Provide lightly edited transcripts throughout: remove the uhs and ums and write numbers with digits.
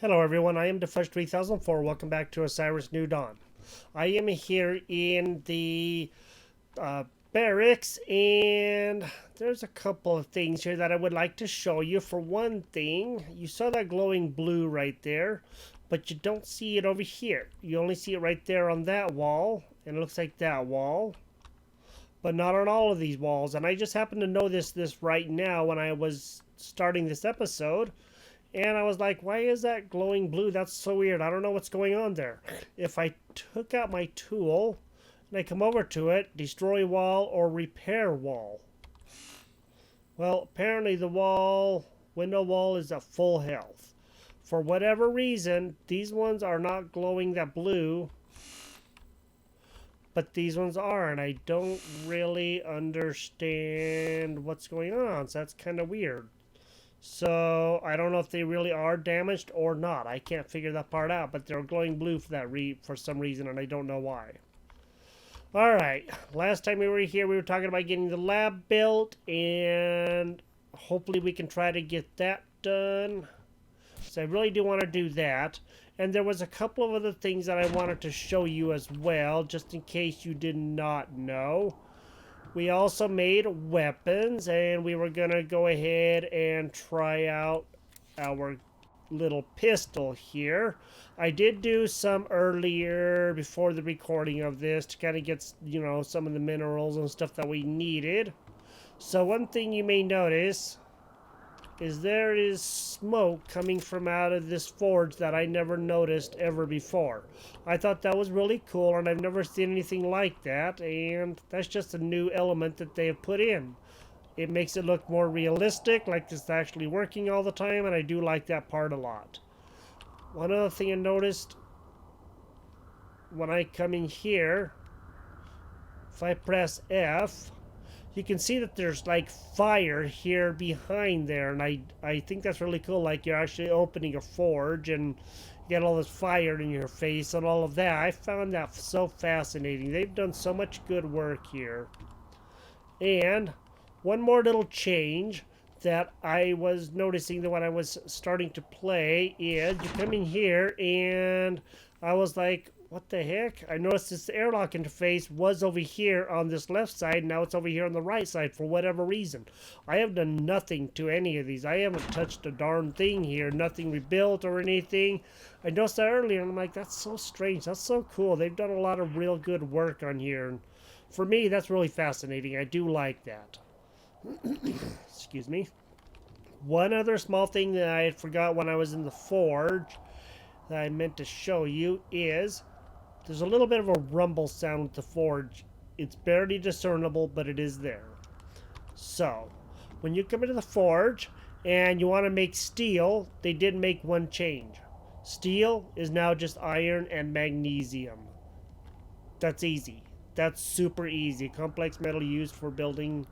Hello everyone, I am Defresh3004. Welcome back to Osiris New Dawn. I am here in the barracks, and there's a couple of things here that I would like to show you. For one thing, you saw that glowing blue right there, but you don't see it over here. You only see it right there on that wall, and it looks like that wall, but not on all of these walls. And I just happened to notice this right now when I was starting this episode. And I was like, why is that glowing blue? That's so weird. I don't know what's going on there. If I took out my tool and I come over to it, destroy wall or repair wall. Well, apparently the window wall is at full health. For whatever reason, these ones are not glowing that blue, but these ones are, and I don't really understand what's going on. So that's kind of weird. So I don't know if they really are damaged or not. I can't figure that part out, but they're glowing blue for that for some reason, and I don't know why. All right, last time we were here, we were talking about getting the lab built, and hopefully we can try to get that done. So I really do want to do that. And there was a couple of other things that I wanted to show you as well, just in case you did not know. We also made weapons, and we were going to go ahead and try out our little pistol here. I did do some earlier before the recording of this to kind of get, you know, some of the minerals and stuff that we needed. So one thing you may notice is there is smoke coming from out of this forge that I never noticed ever before. I thought that was really cool, and I've never seen anything like that, and that's just a new element that they have put in. It makes it look more realistic, like it's actually working all the time, and I do like that part a lot. One other thing I noticed when I come in here, if I press F, you can see that there's like fire here behind there, and I think that's really cool. Like you're actually opening a forge and you get all this fire in your face and all of that. I found that so fascinating. They've done so much good work here. And one more little change that I was noticing that when I was starting to play is you come in here and I was like, what the heck? I noticed this airlock interface was over here on this left side. Now it's over here on the right side for whatever reason. I have done nothing to any of these. I haven't touched a darn thing here. Nothing rebuilt or anything. I noticed that earlier and I'm like, that's so strange. That's so cool. They've done a lot of real good work on here. And for me, that's really fascinating. I do like that. Excuse me. One other small thing that I forgot when I was in the forge that I meant to show you is there's a little bit of a rumble sound with the forge. It's barely discernible, but it is there. So, when you come into the forge and you want to make steel, they did make one change. Steel is now just iron and magnesium. That's easy. That's super easy. Complex metal used for building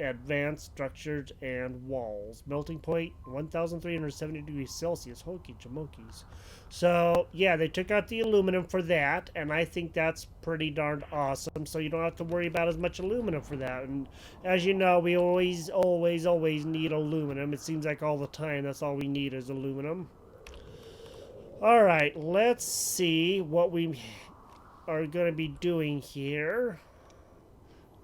advanced structures and walls. Melting point 1370 degrees Celsius. Hokey jamokey's. So yeah, they took out the aluminum for that, and I think that's pretty darn awesome. So you don't have to worry about as much aluminum for that. And as you know, we always need aluminum. It seems like all the time that's all we need is aluminum. All right, let's see what we are going to be doing here.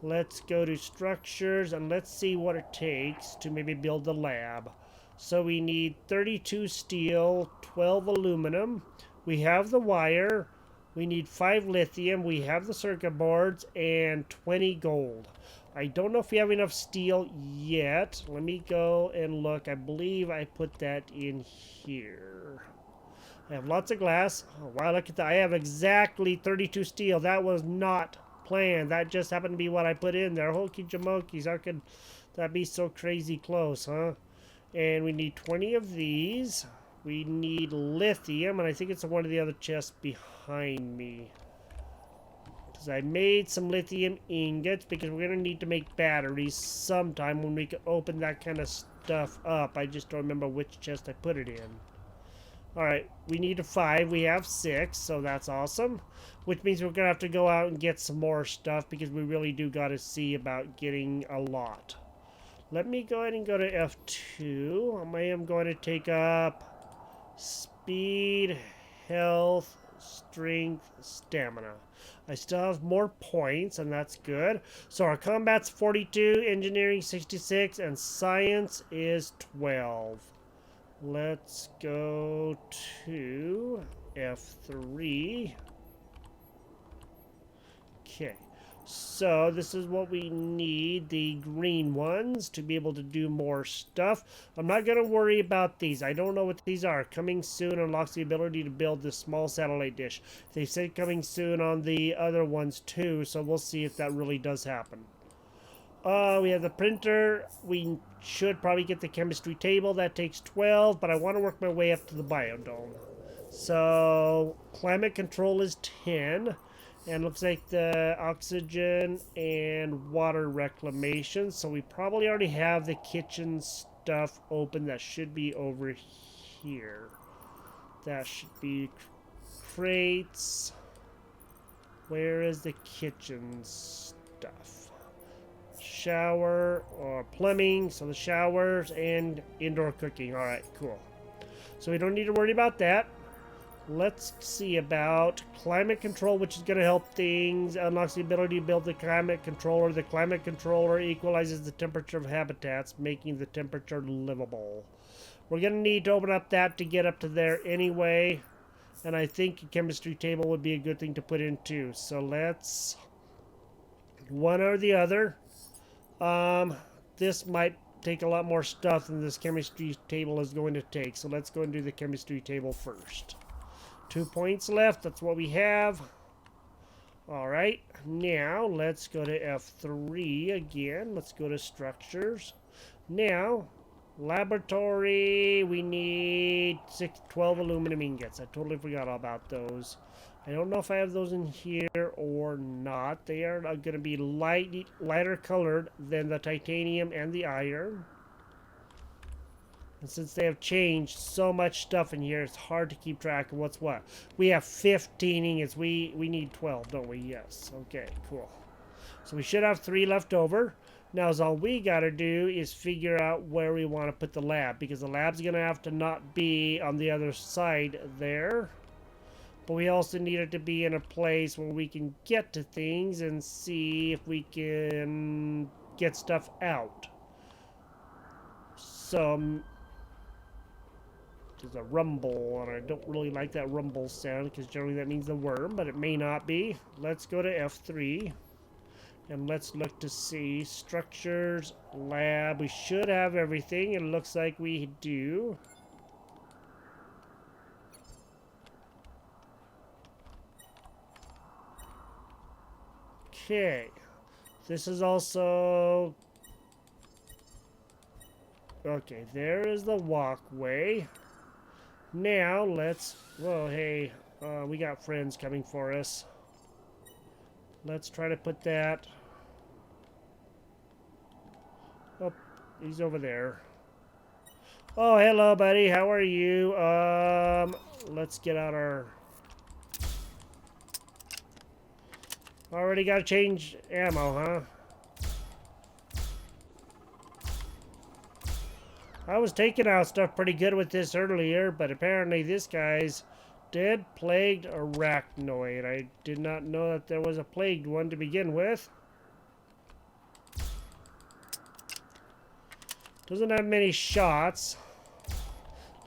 Let's go to structures and let's see what it takes to maybe build the lab. So we need 32 steel, 12 aluminum. We have the wire. We need 5 lithium. We have the circuit boards and 20 gold. I don't know if we have enough steel yet. Let me go and look. I believe I put that in here. I have lots of glass. Oh, wow, look at that. I have exactly 32 steel. That was not planned. That just happened to be what I put in there. Hokey jamokey's. How could that be so crazy close, huh? And we need 20 of these. We need lithium, and I think it's one of the other chests behind me. Because I made some lithium ingots because we're going to need to make batteries sometime when we can open that kind of stuff up. I just don't remember which chest I put it in. Alright, we need a 5. We have 6, so that's awesome. Which means we're going to have to go out and get some more stuff because we really do got to see about getting a lot. Let me go ahead and go to F2. I am going to take up Speed, health, strength, stamina. I still have more points, and that's good. So our combat's 42, engineering 66, and science is 12. Let's go to F3. Okay. So this is what we need, the green ones, to be able to do more stuff. I'm not going to worry about these. I don't know what these are. Coming soon unlocks the ability to build this small satellite dish. They said coming soon on the other ones too, so we'll see if that really does happen. We have the printer. We should probably get the chemistry table. That takes 12, but I want to work my way up to the biodome. So climate control is 10. And looks like the oxygen and water reclamation. So we probably already have the kitchen stuff open. That should be over here. That should be crates. Where is the kitchen stuff? Shower or plumbing. So the showers and indoor cooking. All right, cool. So we don't need to worry about that. Let's see about climate control, which is going to help things. Unlocks the ability to build the climate controller. The climate controller equalizes the temperature of habitats, making the temperature livable. We're going to need to open up that to get up to there anyway. And I think a chemistry table would be a good thing to put in too. So let's one or the other. This might take a lot more stuff than this chemistry table is going to take. So let's go and do the chemistry table first. 2 points left. That's what we have. All right. Now, let's go to F3 again. Let's go to structures. Now, laboratory. We need 12 aluminum ingots. I totally forgot all about those. I don't know if I have those in here or not. They are going to be lighter colored than the titanium and the iron. And since they have changed so much stuff in here, it's hard to keep track of what's what. We have 15 ingots. We need 12, don't we? Yes. Okay, cool. So we should have 3 left over. Now, all we got to do is figure out where we want to put the lab, because the lab's going to have to not be on the other side there. But we also need it to be in a place where we can get to things and see if we can get stuff out. So there's a rumble, and I don't really like that rumble sound because generally that means the worm, but it may not be. Let's go to F3 and let's look to see structures, lab. We should have everything. It looks like we do. Okay, this is also okay. There is the walkway. Now let's, whoa, hey, we got friends coming for us. Let's try to put that. Oh, he's over there. Oh, hello, buddy. How are you? Let's get out our. Already got to change ammo, huh? I was taking out stuff pretty good with this earlier, but apparently this guy's dead plagued arachnoid. I did not know that there was a plagued one to begin with. Doesn't have many shots.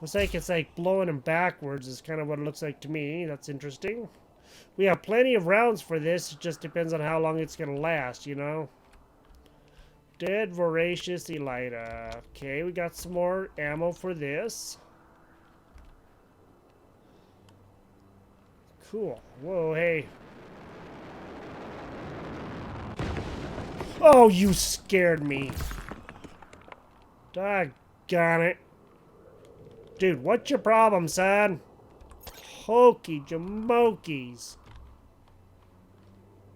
Looks like it's like blowing him backwards is kind of what it looks like to me. That's interesting. We have plenty of rounds for this. It just depends on how long it's going to last, you know. Dead voracious Elida. Okay, we got some more ammo for this. Cool. Whoa, hey. Oh, you scared me. Doggone it. Dude, what's your problem, son? Hokey jamokies.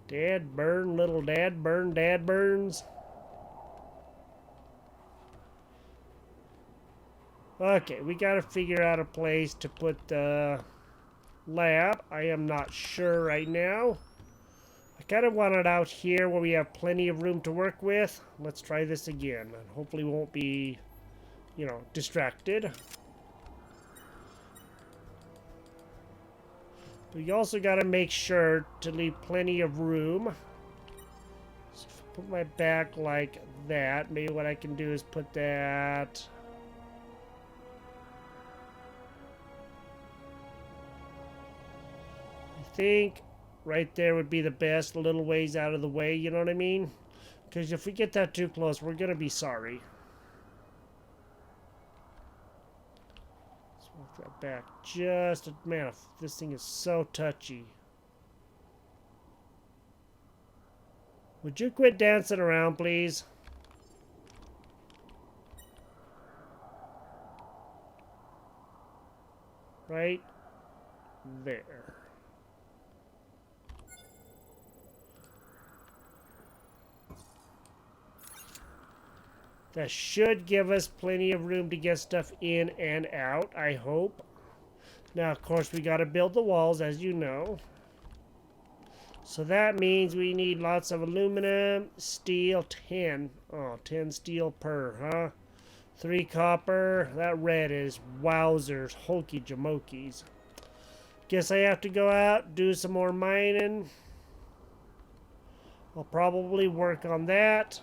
Dad burn, little dad burn, dad burns. Okay, we gotta figure out a place to put the lab. I am not sure right now. I kind of want it out here where we have plenty of room to work with. Let's try this again. And hopefully we won't be, you know, distracted. But you also got to make sure to leave plenty of room. So if I put my back like that, maybe what I can do is put that... I think right there would be the best, a little ways out of the way, you know what I mean? Because if we get that too close, we're going to be sorry. Let's walk that back just a... Man, this thing is so touchy. Would you quit dancing around, please? Right there. That should give us plenty of room to get stuff in and out, I hope. Now, of course, we got to build the walls, as you know. So that means we need lots of aluminum, steel, 10. Oh, 10 steel per, huh? 3 copper. That red is wowzers, hokey jamokis. Guess I have to go out, do some more mining. I'll probably work on that.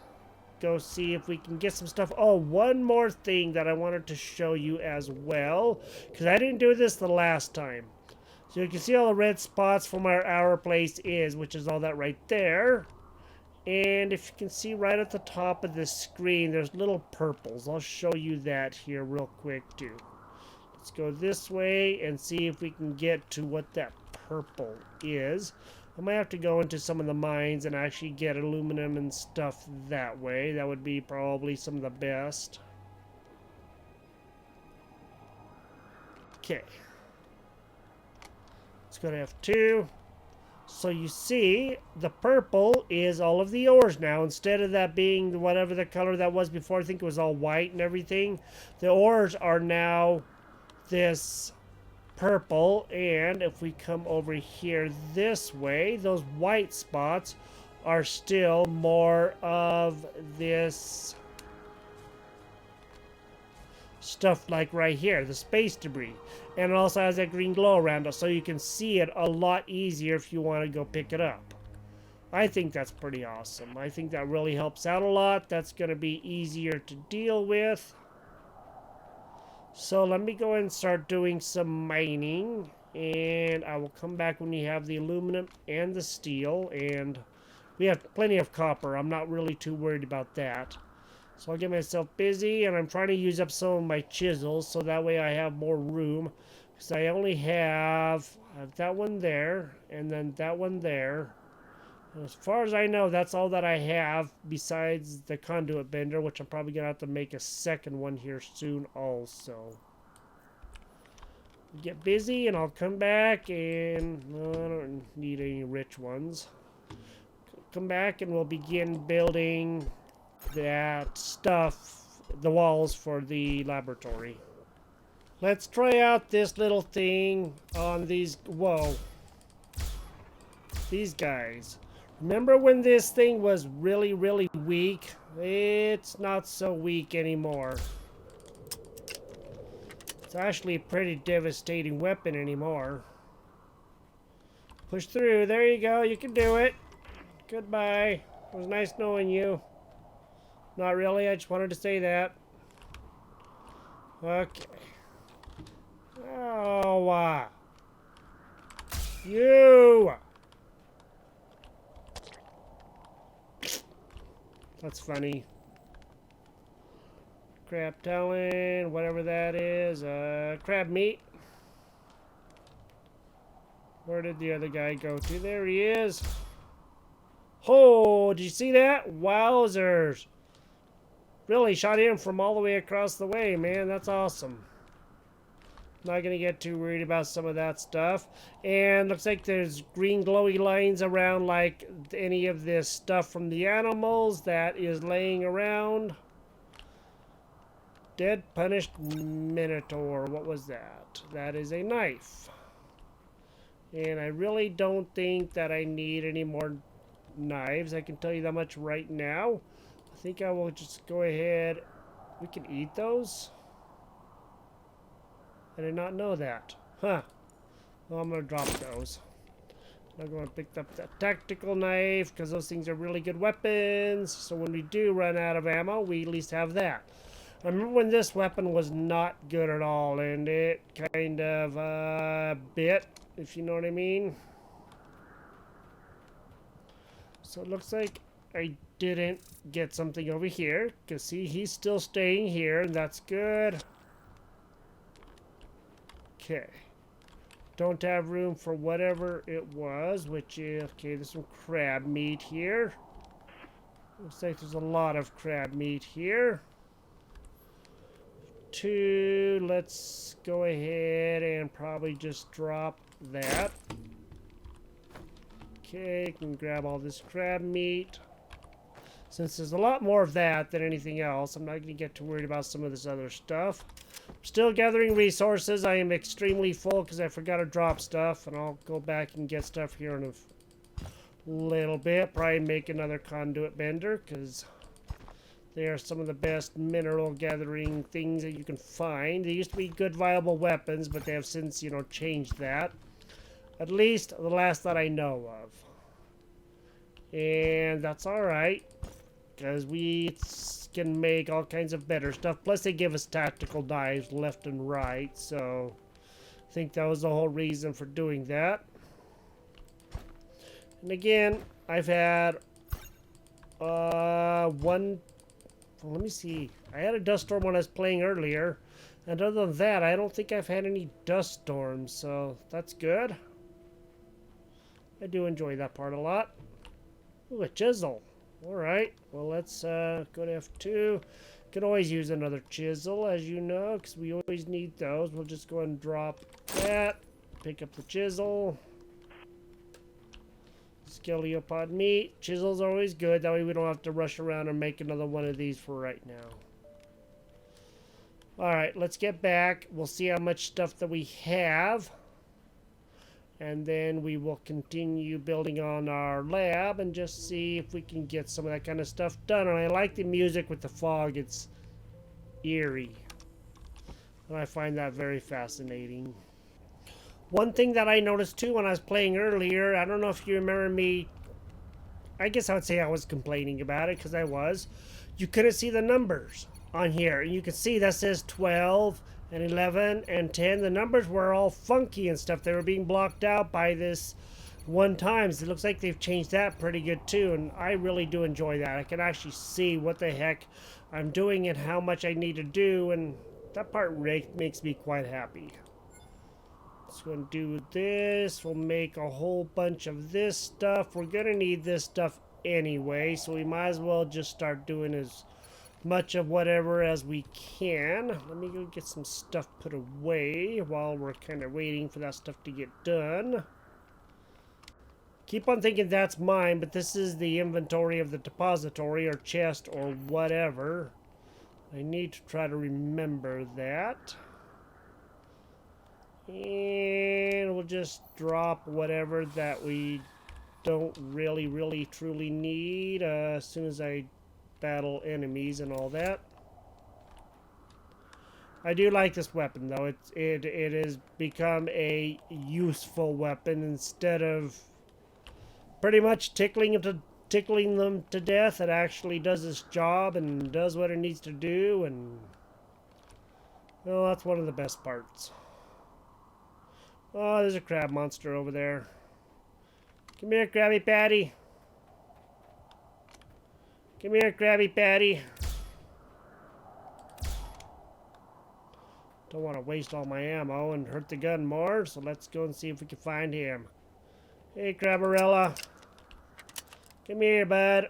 Go see if we can get some stuff. Oh, one more thing that I wanted to show you as well, because I didn't do this the last time. So you can see all the red spots from where our place is, which is all that right there. And if you can see right at the top of the screen, there's little purples. I'll show you that here real quick too. Let's go this way and see if we can get to what that purple is. I might have to go into some of the mines and actually get aluminum and stuff that way. That would be probably some of the best. Okay. Let's go to F2. So you see, the purple is all of the ores now. Instead of that being whatever the color that was before, I think it was all white and everything. The ores are now this purple, and if we come over here this way, those white spots are still more of this stuff like right here, the space debris. And it also has that green glow around it, so you can see it a lot easier if you want to go pick it up. I think that's pretty awesome. I think that really helps out a lot. That's going to be easier to deal with. So let me go ahead and start doing some mining, and I will come back when you have the aluminum and the steel, and we have plenty of copper. I'm not really too worried about that. So I'll get myself busy, and I'm trying to use up some of my chisels so that way I have more room, because I only have that one there and then that one there. As far as I know, that's all that I have besides the conduit bender, which I'm probably going to have to make a second one here soon also. Get busy and I'll come back, and I don't need any rich ones. Come back and we'll begin building that stuff, the walls for the laboratory. Let's try out this little thing on these, whoa, these guys. Remember when this thing was really, really weak? It's not so weak anymore. It's actually a pretty devastating weapon anymore. Push through. There you go. You can do it. Goodbye. It was nice knowing you. Not really. I just wanted to say that. Okay. Oh, you! That's funny. Crab talon, whatever that is. Crab meat. Where did the other guy go to? There he is. Oh, did you see that? Wowzers. Really shot him from all the way across the way, man. That's awesome. Not going to get too worried about some of that stuff. And looks like there's green glowy lines around like any of this stuff from the animals that is laying around. Dead punished minotaur. What was that? That is a knife. And I really don't think that I need any more knives. I can tell you that much right now. I think I will just go ahead. We can eat those? I did not know that. Huh. Well, I'm going to drop those. I'm going to pick up that tactical knife because those things are really good weapons. So when we do run out of ammo, we at least have that. I remember when this weapon was not good at all, and it kind of bit, if you know what I mean. So it looks like I didn't get something over here, because see, he's still staying here, and that's good. Okay. Don't have room for whatever it was, which is, okay, there's some crab meat here. Looks like there's a lot of crab meat here. 2, let's go ahead and probably just drop that. Okay, can grab all this crab meat. Since there's a lot more of that than anything else, I'm not going to get too worried about some of this other stuff. Still gathering resources. I am extremely full because I forgot to drop stuff, and I'll go back and get stuff here in a little bit. Probably make another conduit bender because they are some of the best mineral gathering things that you can find. They used to be good viable weapons, but they have since, you know, changed that. At least the last that I know of. And that's alright, because we can make all kinds of better stuff. Plus they give us tactical knives left and right, so I think that was the whole reason for doing that. And again, I've had one, well, let me see, I had a dust storm when I was playing earlier, and other than that I don't think I've had any dust storms, so that's good. I do enjoy that part a lot. Ooh, a chisel. Alright, well, let's go to F2. Can always use another chisel, as you know, because we always need those. We'll just go and drop that. Pick up the chisel. Skeleopod meat. Chisels are always good. That way we don't have to rush around and make another one of these for right now. Alright, let's get back. We'll see how much stuff that we have. And then we will continue building on our lab and just see if we can get some of that kind of stuff done. And I like the music with the fog. It's eerie. And I find that very fascinating. One thing that I noticed too when I was playing earlier, I don't know if you remember me, I guess I would say I was complaining about it because I was. You couldn't see the numbers on here. And you can see that says 12 and 11 and 10. The numbers were all funky and stuff. They were being blocked out by this one times. It looks like they've changed that pretty good too, and I really do enjoy that. I can actually see what the heck I'm doing and how much I need to do, and that part makes me quite happy. Let's go and do this. We'll make a whole bunch of this stuff. We're gonna need this stuff anyway, so we might as well just start doing as much of whatever as we can. Let me go get some stuff put away while we're kind of waiting for that stuff to get done. Keep on thinking that's mine, but this is the inventory of the depository or chest or whatever. I need to try to remember that. And we'll just drop whatever that we don't really truly need as soon as I battle enemies and all that. I do like this weapon though. It has become a useful weapon instead of pretty much tickling them to death. It actually does its job and does what it needs to do, and well, that's one of the best parts. Oh, there's a crab monster over there. Come here, Krabby Patty. Come here, Krabby Patty. Don't want to waste all my ammo and hurt the gun more, so let's go and see if we can find him. Hey, Crabbarella. Come here, bud.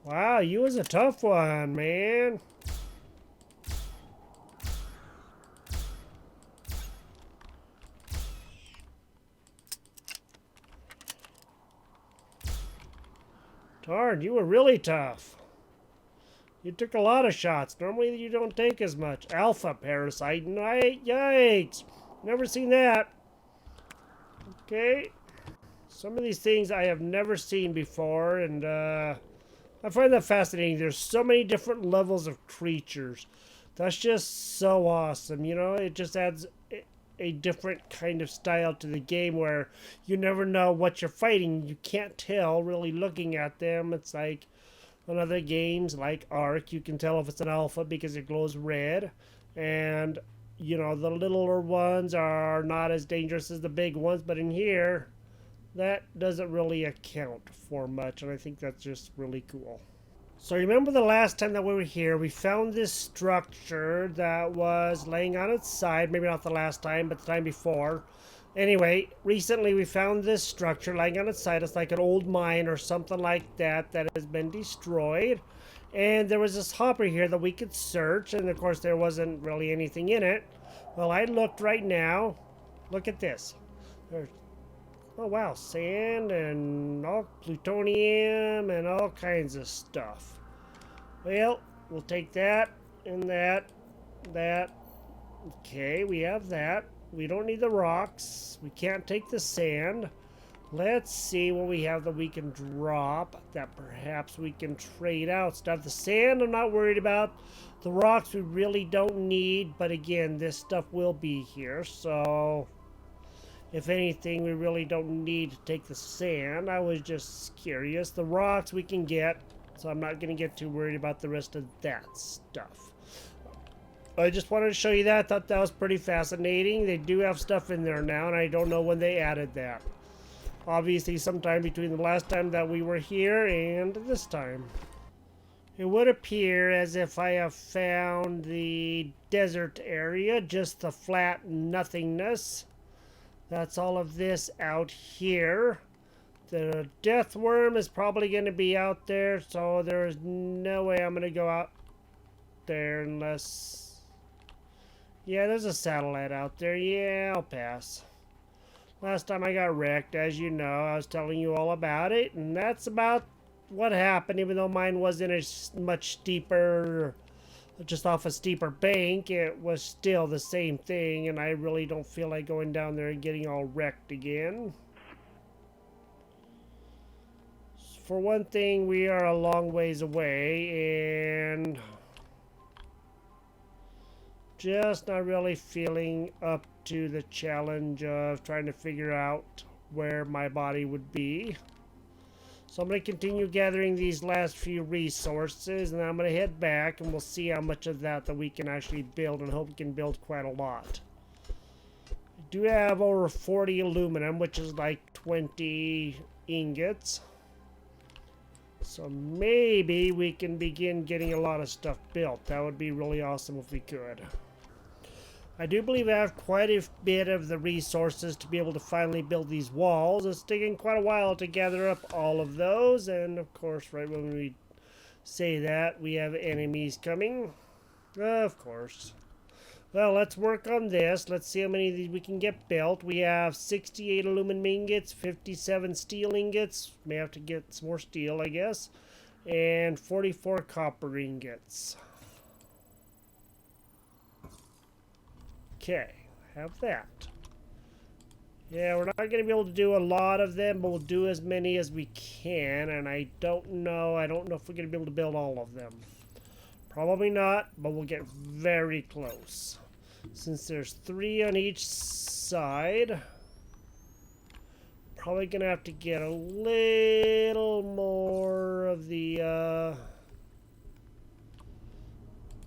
Wow, you was a tough one, man. Darn, you were really tough. You took a lot of shots. Normally you don't take as much. Alpha parasite. Yikes. Never seen that. Okay. Some of these things I have never seen before, and I find that fascinating. There's so many different levels of creatures. That's just so awesome. You know, it just adds a different kind of style to the game where you never know what you're fighting. You can't tell really looking at them. It's like on other games like Ark, you can tell if it's an alpha because it glows red. And, you know, the littler ones are not as dangerous as the big ones. But in here, that doesn't really account for much. And I think that's just really cool. So remember the last time that we were here, we found this structure that was laying on its side. Maybe not the last time, but the time before. Anyway, recently we found this structure laying on its side. It's like an old mine or something like that that has been destroyed. And there was this hopper here that we could search. And of course there wasn't really anything in it. Well, I looked right now. Look at this. There's Oh wow, sand and all plutonium and all kinds of stuff. Well, we'll take that and that. Okay, we have that. We don't need the rocks. We can't take the sand. Let's see what we have that we can drop that perhaps we can trade out stuff. The sand I'm not worried about. The rocks we really don't need, but again, this stuff will be here, so if anything, we really don't need to take the sand. I was just curious. The rocks we can get, so I'm not going to get too worried about the rest of that stuff. I just wanted to show you that. I thought that was pretty fascinating. They do have stuff in there now, and I don't know when they added that. Obviously, sometime between the last time that we were here and this time. It would appear as if I have found the desert area, just the flat nothingness. That's all of this out here. The death worm is probably going to be out there, so there's no way I'm going to go out there unless... Yeah, there's a satellite out there. Yeah, I'll pass. Last time I got wrecked, as you know, I was telling you all about it, and that's about what happened, even though mine wasn't as much steeper, just off a steeper bank. It was still the same thing, and I really don't feel like going down there and getting all wrecked again. For one thing, we are a long ways away, and just not really feeling up to the challenge of trying to figure out where my body would be. So I'm going to continue gathering these last few resources, and then I'm going to head back, and we'll see how much of that we can actually build, and hope we can build quite a lot. I do have over 40 aluminum, which is like 20 ingots. So maybe we can begin getting a lot of stuff built. That would be really awesome if we could. I do believe I have quite a bit of the resources to be able to finally build these walls. It's taking quite a while to gather up all of those. And of course, right when we say that, we have enemies coming. Of course. Well, let's work on this. Let's see how many of these we can get built. We have 68 aluminum ingots, 57 steel ingots. May have to get some more steel, I guess. And 44 copper ingots. Okay, have that. Yeah, we're not going to be able to do a lot of them, but we'll do as many as we can. And I don't know if we're going to be able to build all of them. Probably not, but we'll get very close. Since there's 3 on each side, probably going to have to get a little more of the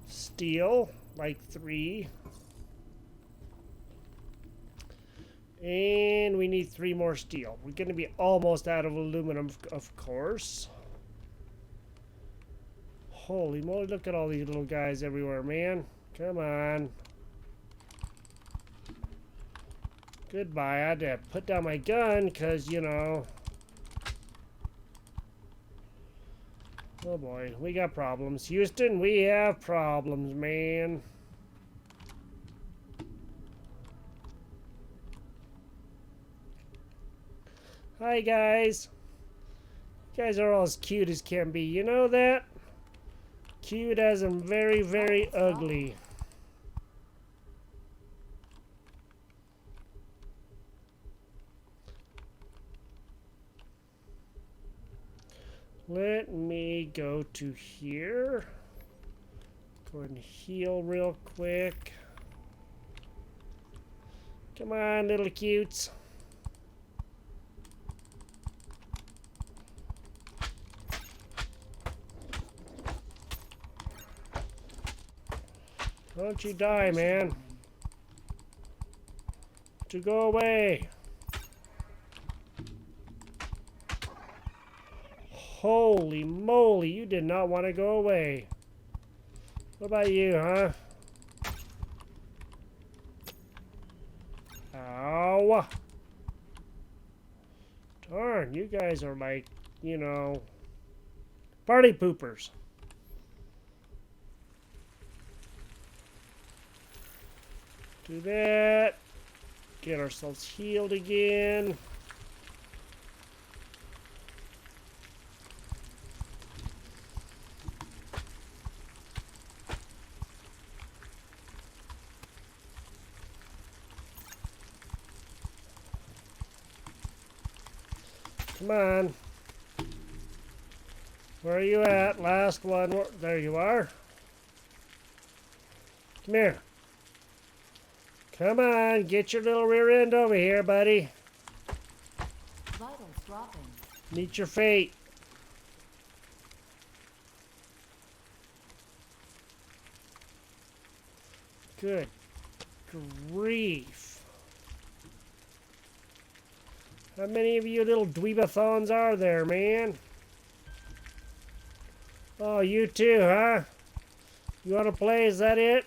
steel, like 3. And we need 3 more steel. We're going to be almost out of aluminum, of course. Holy moly, look at all these little guys everywhere, man. Come on. Goodbye. I had to put down my gun because, you know. Oh boy, we got problems. Houston, we have problems, man. Hi, guys. You guys are all as cute as can be. You know that? Cute as I'm very, very ugly. Let me go to here. Go ahead and heal real quick. Come on, little cutes. Don't you die, man. To go away. Holy moly, you did not want to go away. What about you, huh? Ow. Darn, you guys are like, you know, party poopers. Do that. Get ourselves healed again. Come on. Where are you at? Last one. There you are. Come here. Come on, get your little rear end over here, buddy. Vitals dropping. Meet your fate. Good grief. How many of you little dweebathons are there, man? Oh, you too, huh? You want to play? Is that it?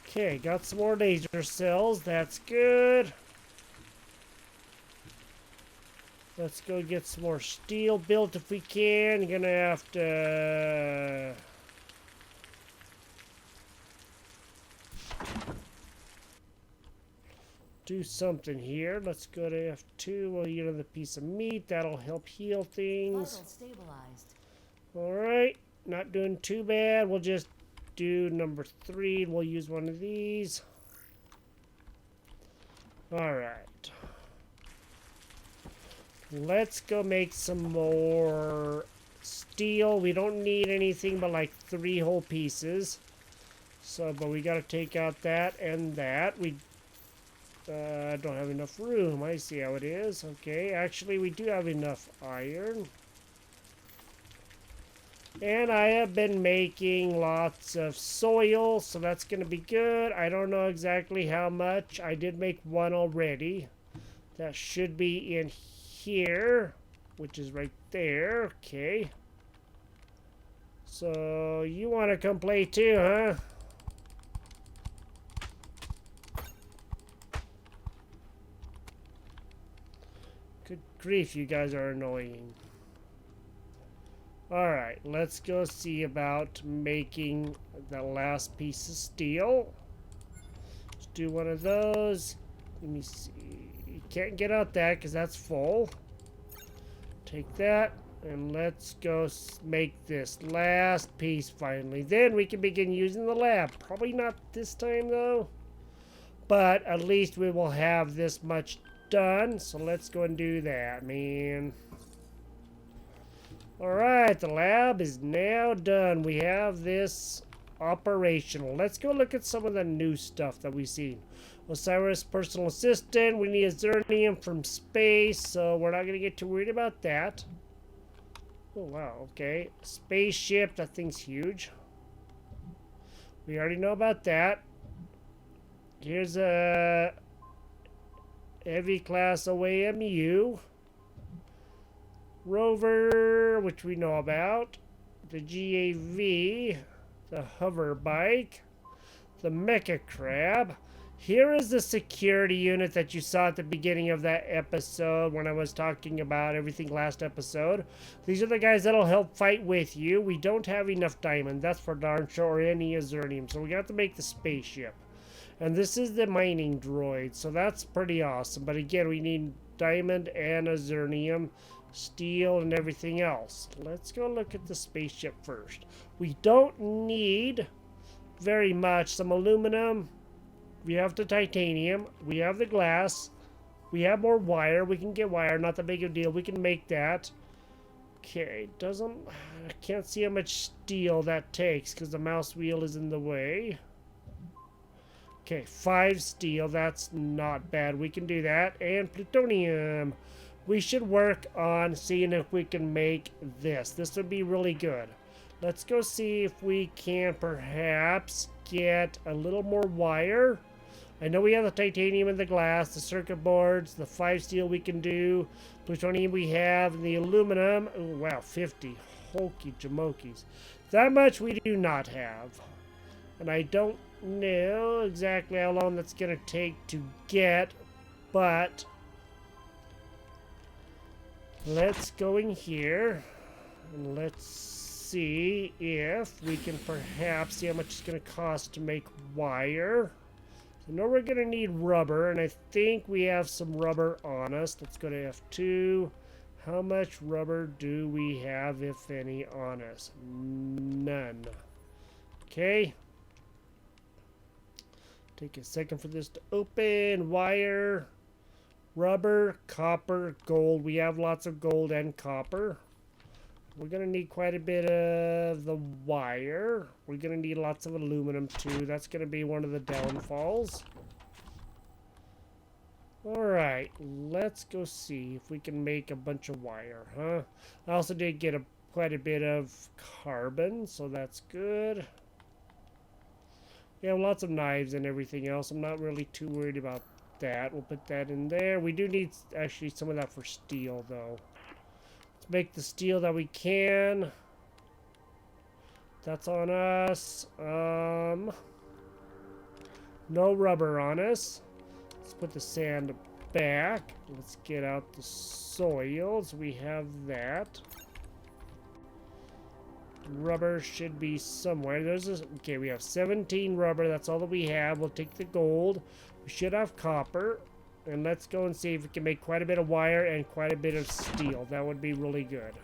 Okay, got some more laser cells. That's good. Let's go get some more steel built if we can. You're gonna have to... do something here. Let's go to F2. We'll get another piece of meat. That'll help heal things. Vitals stabilized. Alright, not doing too bad. We'll just do number 3. We'll use one of these. Alright. Let's go make some more steel. We don't need anything but like 3 whole pieces. So, but we gotta take out that and that. We don't have enough room. I see how it is. Okay, actually we do have enough iron. And I have been making lots of soil, so that's going to be good. I don't know exactly how much. I did make one already. That should be in here, which is right there. Okay. So, you want to come play too, huh? Good grief, you guys are annoying. Alright, let's go see about making the last piece of steel. Let's do one of those. Let me see. You can't get out that because that's full. Take that, and let's go make this last piece finally. Then we can begin using the lab. Probably not this time though, but at least we will have this much done. So let's go and do that, man. Alright, the lab is now done. We have this operational. Let's go look at some of the new stuff that we've seen. Osiris personal assistant. We need a zirconium from space, so we're not going to get too worried about that. Oh, wow, okay. Spaceship, that thing's huge. We already know about that. Here's a heavy class OAMU. Rover, which we know about. The GAV. The hover bike. The mecha crab. Here is the security unit that you saw at the beginning of that episode when I was talking about everything last episode. These are the guys that'll help fight with you. We don't have enough diamond, that's for darn sure, or any azurnium, so we got to make the spaceship. And this is the mining droid, so that's pretty awesome. But again, we need diamond and azurnium, steel, and everything else. Let's go look at the spaceship first. We don't need very much. Some aluminum. We have the titanium. We have the glass. We have more wire. We can get wire. Not that big of a deal. We can make that. Okay, I can't see how much steel that takes because the mouse wheel is in the way. Okay, 5 steel. That's not bad. We can do that. And plutonium. We should work on seeing if we can make this. This would be really good. Let's go see if we can perhaps get a little more wire. I know we have the titanium and the glass, the circuit boards, the 5 steel we can do, plutonium we have, and the aluminum. Oh, wow, 50. Hokey jamokey's. That much we do not have. And I don't know exactly how long that's going to take to get, but let's go in here and let's see if we can perhaps see how much it's going to cost to make wire. I know we're going to need rubber, and I think we have some rubber on us. Let's go to F2. How much rubber do we have, if any, on us? None. Okay. Take a second for this to open. Wire, rubber, copper, gold. We have lots of gold and copper. We're going to need quite a bit of the wire. We're going to need lots of aluminum too. That's going to be one of the downfalls. Alright, let's go see if we can make a bunch of wire, huh? I also did get quite a bit of carbon, so that's good. We have lots of knives and everything else. I'm not really too worried about that. We'll put that in there. We do need actually some of that for steel, though. Let's make the steel that we can. That's on us. No rubber on us. Let's put the sand back. Let's get out the soils. We have that. Rubber should be somewhere. Okay, we have 17 rubber. That's all that we have. We'll take the gold. We should have copper. And let's go and see if we can make quite a bit of wire and quite a bit of steel. That would be really good.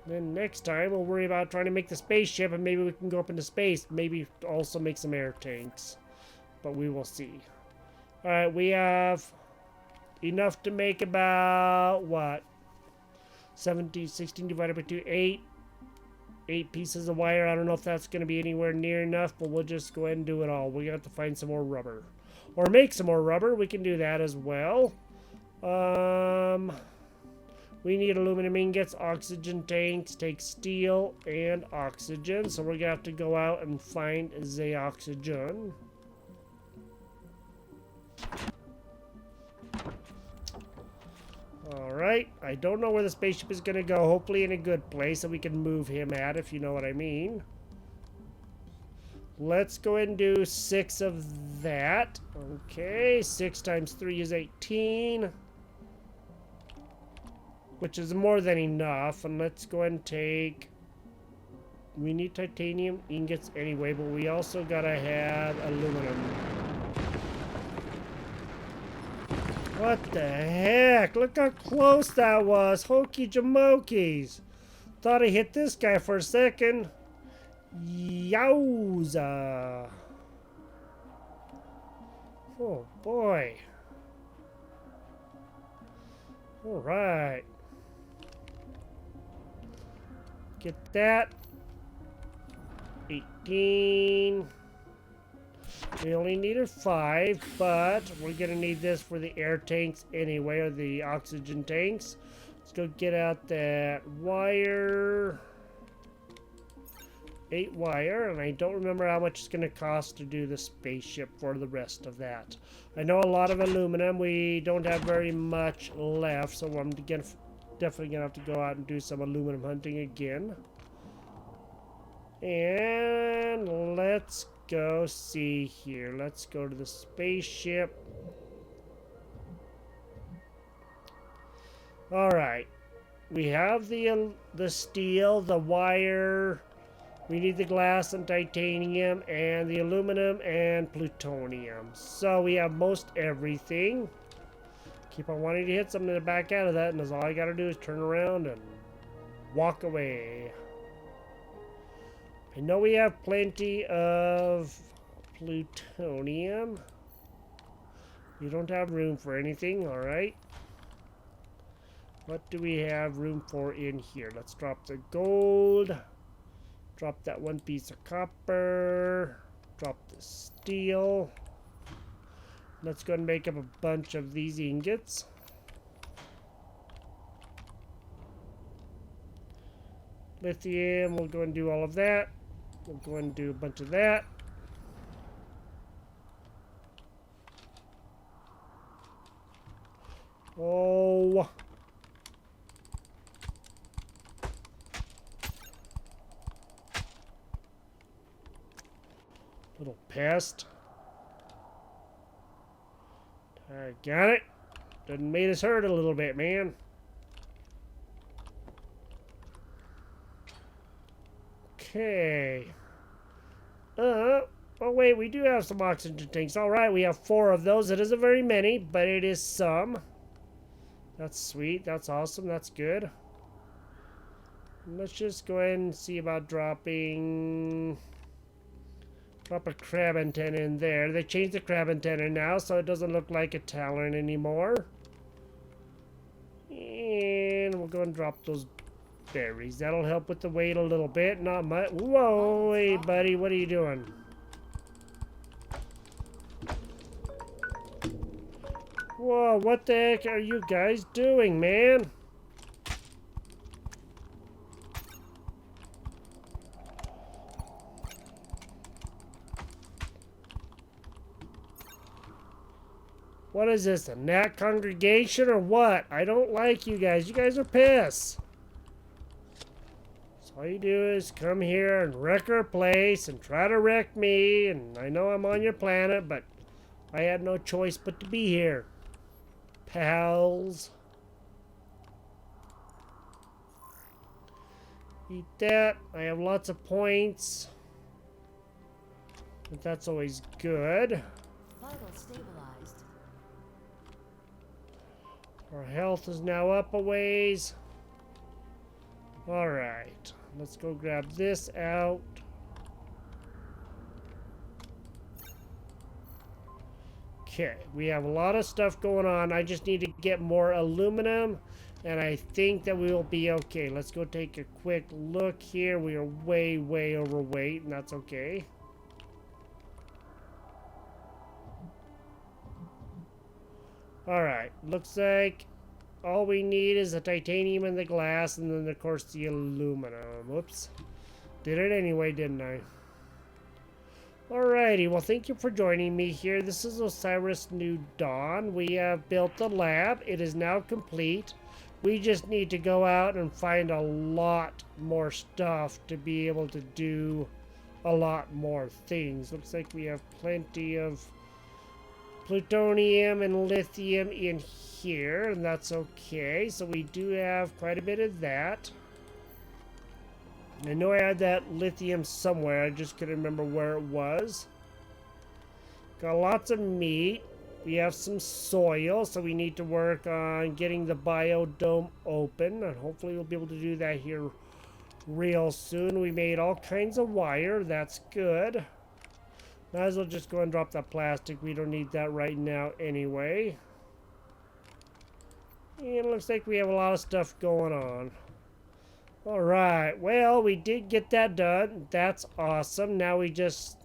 Then next time we'll worry about trying to make the spaceship, and maybe we can go up into space. Maybe also make some air tanks. But we will see. Alright, we have enough to make about, what? 16 divided by 2, 8 pieces of wire. I don't know if that's going to be anywhere near enough, but we'll just go ahead and do it all. We have to find some more rubber. Or make some more rubber. We can do that as well. We need aluminum ingots, oxygen tanks, take steel and oxygen. So we're going to have to go out and find the oxygen. Alright, I don't know where the spaceship is going to go. Hopefully in a good place that we can move him at, if you know what I mean. Let's go ahead and do 6 of that. Okay, 6 times 3 is 18. Which is more than enough. And let's go ahead and take... We need titanium ingots anyway, but we also gotta have aluminum. What the heck? Look how close that was. Hokey jamokies. Thought I hit this guy for a second. Yowza. Oh boy. Alright. Get that. 18. We only needed 5, but we're going to need this for the air tanks anyway, or the oxygen tanks. Let's go get out that wire. 8 wire, and I don't remember how much it's going to cost to do the spaceship for the rest of that. I know a lot of aluminum. We don't have very much left, so I'm definitely going to have to go out and do some aluminum hunting again. And let's go see here. Let's go to the spaceship. Alright. We have the steel, the wire. We need the glass and titanium and the aluminum and plutonium. So we have most everything. Keep on wanting to hit something to back out of that, and that's all I gotta do is turn around and walk away. I know we have plenty of plutonium. We don't have room for anything, alright. What do we have room for in here? Let's drop the gold. Drop that one piece of copper. Drop the steel. Let's go and make up a bunch of these ingots. Lithium, we'll go and do all of that. We'll go and do a bunch of that. Oh. Little pest. I got it. Done made us hurt a little bit, man. Okay. Oh wait, we do have some oxygen tanks. Alright, we have 4 of those. It isn't very many, but it is some. That's sweet. That's awesome. That's good. Let's just go ahead and see about dropping... Drop a crab antenna in there. They changed the crab antenna now, so it doesn't look like a talon anymore. And we'll go and drop those berries. That'll help with the weight a little bit. Not much. Whoa, hey, buddy. What are you doing? Whoa, what the heck are you guys doing, man? What is this, a gnat congregation or what? I don't like you guys. You guys are pissed. So all you do is come here and wreck our place and try to wreck me. And I know I'm on your planet, but I had no choice but to be here. Pals. Eat that. I have lots of points. But that's always good. Vital stabilized. Our health is now up a ways. Alright. Let's go grab this out. Okay, we have a lot of stuff going on. I just need to get more aluminum, and I think that we will be okay. Let's go take a quick look here. We are way, way overweight, and that's okay. Alright, looks like all we need is the titanium and the glass, and then of course the aluminum. Whoops. Did it anyway, didn't I? Alrighty, well thank you for joining me here. This is Osiris New Dawn. We have built the lab. It is now complete. We just need to go out and find a lot more stuff to be able to do a lot more things. Looks like we have plenty of plutonium and lithium in here, and that's okay. So we do have quite a bit of that. I know I had that lithium somewhere. I just couldn't remember where it was. Got lots of meat. We have some soil, so we need to work on getting the biodome open, and hopefully we'll be able to do that here real soon. We made all kinds of wire. That's good. Might as well just go and drop that plastic. We don't need that right now anyway. And it looks like we have a lot of stuff going on. Alright, well, we did get that done. That's awesome. Now we just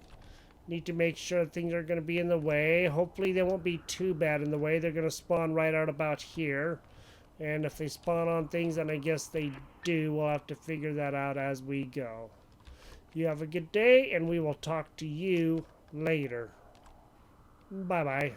need to make sure things are going to be in the way. Hopefully they won't be too bad in the way. They're going to spawn right out about here. And if they spawn on things, then I guess they do. We'll have to figure that out as we go. You have a good day, and we will talk to you later. Bye-bye.